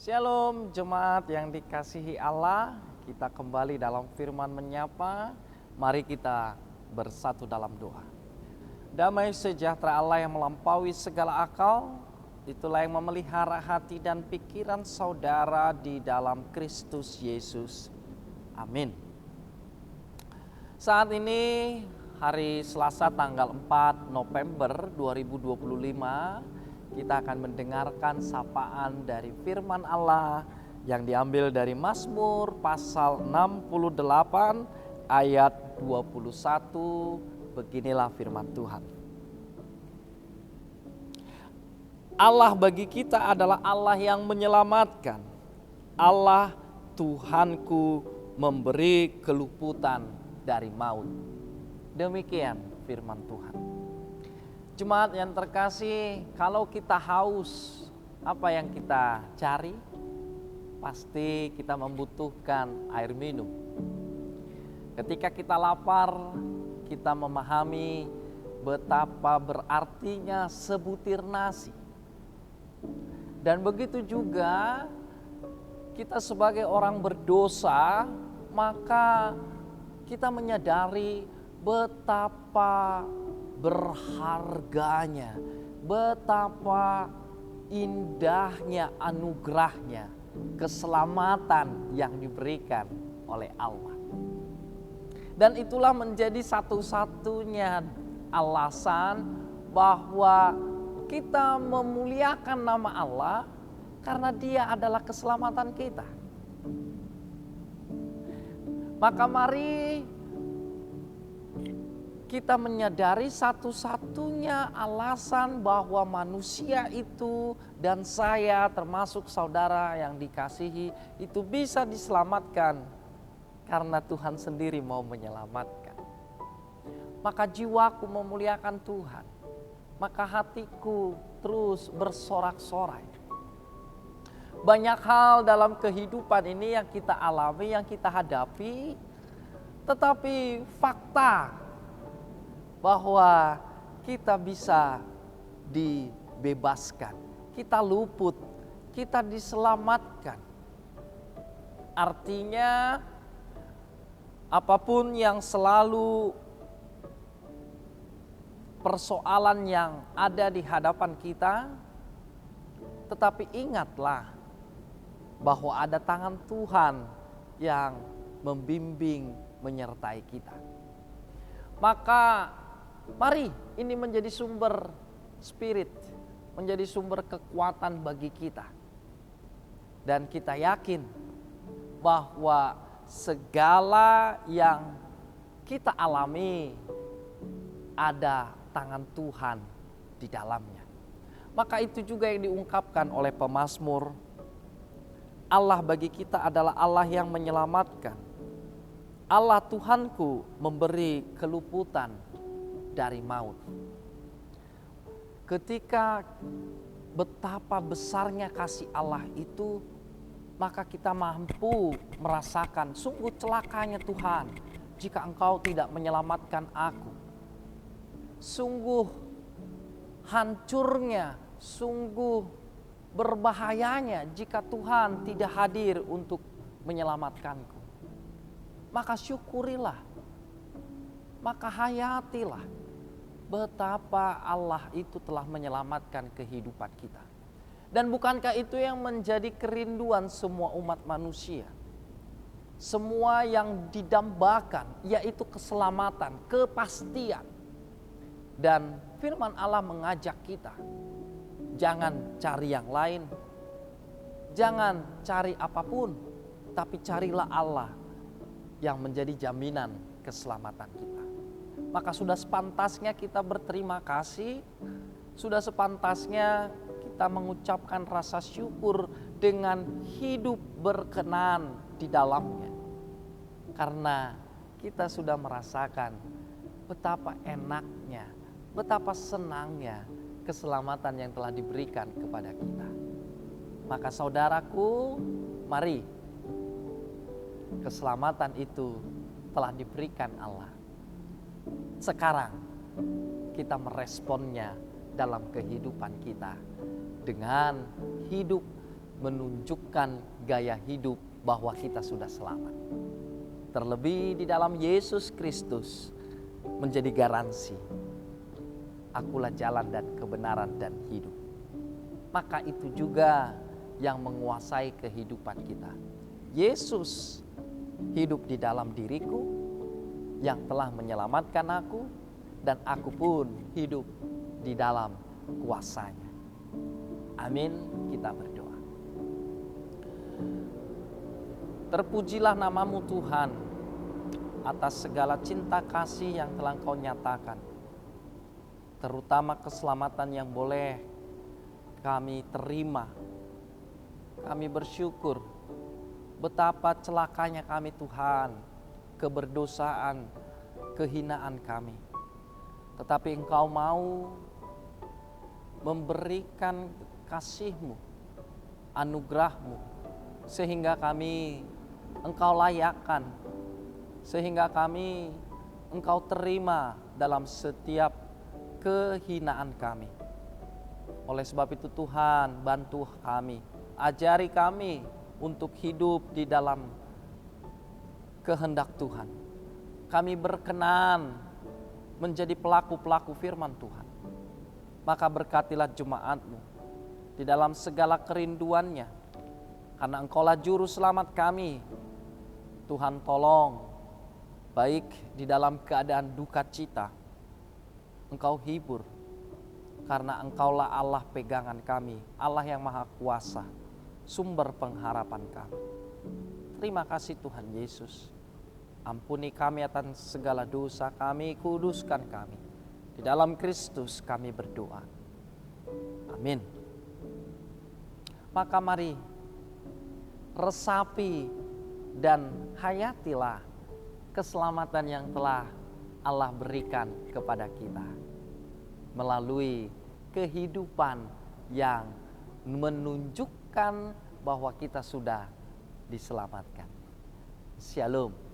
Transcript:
Shalom jemaat yang dikasihi Allah, kita kembali dalam firman menyapa. Mari kita bersatu dalam doa. Damai sejahtera Allah yang melampaui segala akal, itulah yang memelihara hati dan pikiran saudara di dalam Kristus Yesus. Amin. Saat ini hari Selasa tanggal 4 November 2025, kita akan mendengarkan sapaan dari firman Allah yang diambil dari Mazmur pasal 68 ayat 21. Beginilah firman Tuhan. Allah bagi kita adalah Allah yang menyelamatkan. Allah Tuhanku memberi keluputan dari maut. Demikian firman Tuhan. Jemaat yang terkasih, kalau kita haus, apa yang kita cari? Pasti kita membutuhkan air minum. Ketika kita lapar, kita memahami betapa berartinya sebutir nasi. Dan begitu juga kita sebagai orang berdosa, maka kita menyadari betapa berharganya, betapa indahnya anugerahnya, keselamatan yang diberikan oleh Allah. Dan itulah menjadi satu-satunya alasan bahwa kita memuliakan nama Allah karena Dia adalah keselamatan kita. Maka mari kita menyadari satu-satunya alasan bahwa manusia itu dan saya termasuk saudara yang dikasihi itu bisa diselamatkan karena Tuhan sendiri mau menyelamatkan. Maka jiwaku memuliakan Tuhan, maka hatiku terus bersorak-sorai. Banyak hal dalam kehidupan ini yang kita alami, yang kita hadapi, tetapi fakta bahwa kita bisa dibebaskan, kita luput, kita diselamatkan. Artinya apapun yang selalu persoalan yang ada di hadapan kita, tetapi ingatlah bahwa ada tangan Tuhan yang membimbing, menyertai kita. Maka mari ini menjadi sumber spirit, menjadi sumber kekuatan bagi kita. Dan kita yakin bahwa segala yang kita alami ada tangan Tuhan di dalamnya. Maka itu juga yang diungkapkan oleh pemazmur. Allah bagi kita adalah Allah yang menyelamatkan. Allah Tuhanku memberi keluputan dari maut. Ketika betapa besarnya kasih Allah itu, maka kita mampu merasakan sungguh celakanya Tuhan jika Engkau tidak menyelamatkan aku. Sungguh hancurnya, sungguh berbahayanya jika Tuhan tidak hadir untuk menyelamatkanku. Maka syukurilah, maka hayatilah betapa Allah itu telah menyelamatkan kehidupan kita. Dan bukankah itu yang menjadi kerinduan semua umat manusia? Semua yang didambakan yaitu keselamatan, kepastian. Dan firman Allah mengajak kita, jangan cari yang lain, jangan cari apapun, tapi carilah Allah yang menjadi jaminan keselamatan kita. Maka sudah sepantasnya kita berterima kasih, sudah sepantasnya kita mengucapkan rasa syukur dengan hidup berkenan di dalamnya. Karena kita sudah merasakan betapa enaknya, betapa senangnya keselamatan yang telah diberikan kepada kita. Maka saudaraku, mari keselamatan itu telah diberikan Allah. Sekarang kita meresponnya dalam kehidupan kita dengan hidup menunjukkan gaya hidup bahwa kita sudah selamat. Terlebih di dalam Yesus Kristus menjadi garansi. Akulah jalan dan kebenaran dan hidup. Maka itu juga yang menguasai kehidupan kita. Yesus hidup di dalam diriku yang telah menyelamatkan aku, dan aku pun hidup di dalam kuasanya. Amin, kita berdoa. Terpujilah namamu Tuhan atas segala cinta kasih yang telah Kau nyatakan, terutama keselamatan yang boleh kami terima. Kami bersyukur betapa celakanya kami Tuhan, keberdosaan, kehinaan kami. Tetapi Engkau mau memberikan kasih-Mu, anugerah-Mu, sehingga kami Engkau layakkan, sehingga kami Engkau terima dalam setiap kehinaan kami. Oleh sebab itu Tuhan, bantu kami, ajari kami untuk hidup di dalam kehendak Tuhan. Kami berkenan menjadi pelaku-pelaku firman Tuhan. Maka berkatilah jemaat-Mu di dalam segala kerinduannya, karena Engkaulah juru selamat kami. Tuhan tolong, baik di dalam keadaan duka cita, Engkau hibur, karena Engkaulah Allah pegangan kami, Allah yang maha kuasa, sumber pengharapan kami. Terima kasih Tuhan Yesus. Ampuni kami atas segala dosa kami, kuduskan kami. Di dalam Kristus kami berdoa. Amin. Maka mari resapi dan hayatilah keselamatan yang telah Allah berikan kepada kita melalui kehidupan yang menunjukkan bahwa kita sudah diselamatkan. Shalom.